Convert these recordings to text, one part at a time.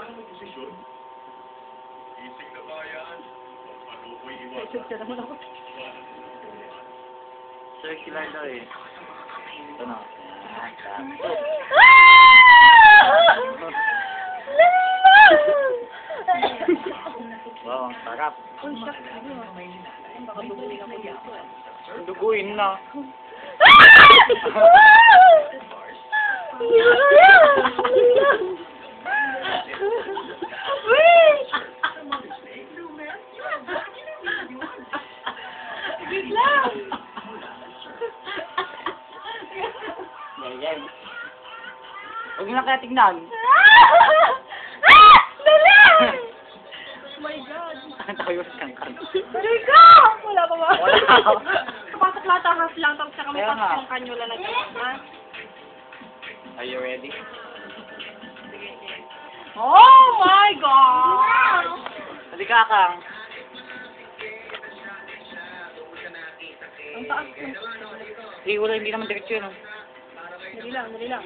kailangan mo posisyon. Ising na ba yan? Palukoy iwasan. Session siya naman ako. Circular daw eh. Ito na. Wow, ang sarap. Uy, siya. Baka duguin ako dito. Duguin na. Wait lang! Yan. Huwag nyo lang kaya tignan. Dali! Oh my God! Tayo sa kangkang. Dali ka! Wala pa ba? Wala. Kapasok lahat ang half lang, tapos saka may Kaya pasok nga. yung kanyula na gano'n, ha? Are you ready? Oh my God! Halika kang. Ang taas ko. Wala, hindi naman diretso yun. Dali lang, dali lang.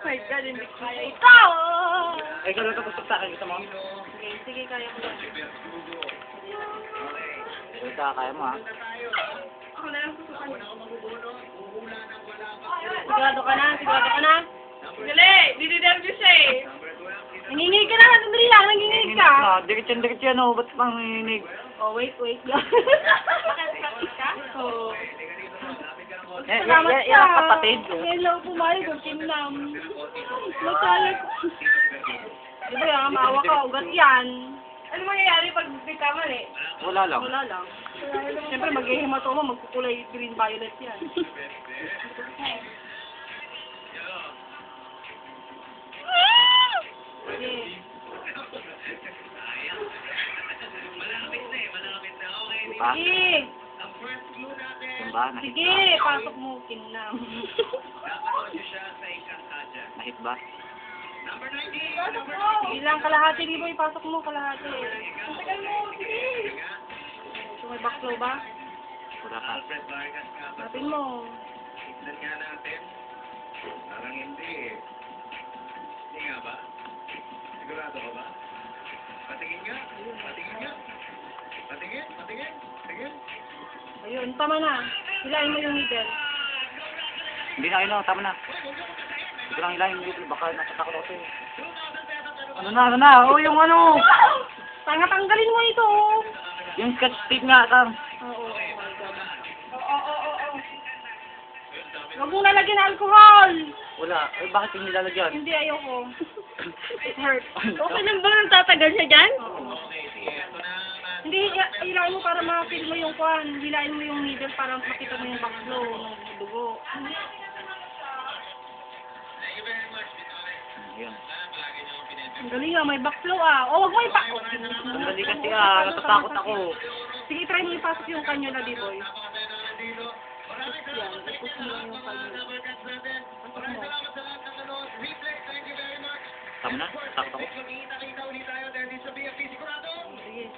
My God, hindi ko kaya ito! Ay, ikaw lang tapos sa akin. Gusto mo? Sige, sige, kaya ko lang. Halika, kaya mo ha. Ako na lang susukan. Sigurado ka na? Sigurado ka na? Dali! Didi-dam siya eh! Nanginginig ka na! Sandali lang! Nanginginig ka! Diretso yan o. Ba't pang nanginig? Oh, wait lang. Practice ka? Oo. Yan Salamat ang kapatid. Yan lang pumayag ang kinam. Matalag. Di ba yan? Maawa ka. Ugat yan. Ano mangyayari pag di ka mali? Wala lang. Wala lang. Siyempre mag-hematoma, magkukulay green-violet yan. Sige. Ha? Sige. Simba, nahit Sige, pasok mo, kinam. Nahit ba? Ilang kalahati, di ba? Ipasok mo, kalahati. Ang tagal mo, sige. So, may backflow ba? Wala ka. Hanapin mo. Tignan nga natin. Parang hindi eh. Hindi nga ba? Sigurado ka ba? Patingin nga. Patingin nga. Patingin. Patingin. Patingin. Ayun, tama na. Hilahin mo yung needle. Hindi na, ayun na. Tama na. Ito lang ilahin dito. Baka natatakot ako sa'yo. Ano na? Oh, yung ano. Tanggalin mo ito. Yung sketch tape nga, Kang. Oo. Huwag mong lalagyan ng alcohol. Wala. Eh, bakit yung nilalagyan? Hindi, ayoko. It hurt. Okay lang ba nang tatagal siya dyan? Oo. Hindi, hilahin mo para ma-feel mo yung kwan. Hilahin mo yung needle para makita mo yung backflow ng dugo. Yun. Ang galing nga, may backflow ah. O, wag mo ipasok. Sandali kasi natatakot ako. Sige, try mo ipasok yung kanyula, D-boy. Yan, ipus mo yung kanyula. Pasok mo. Tama na? Takot ako. Sige.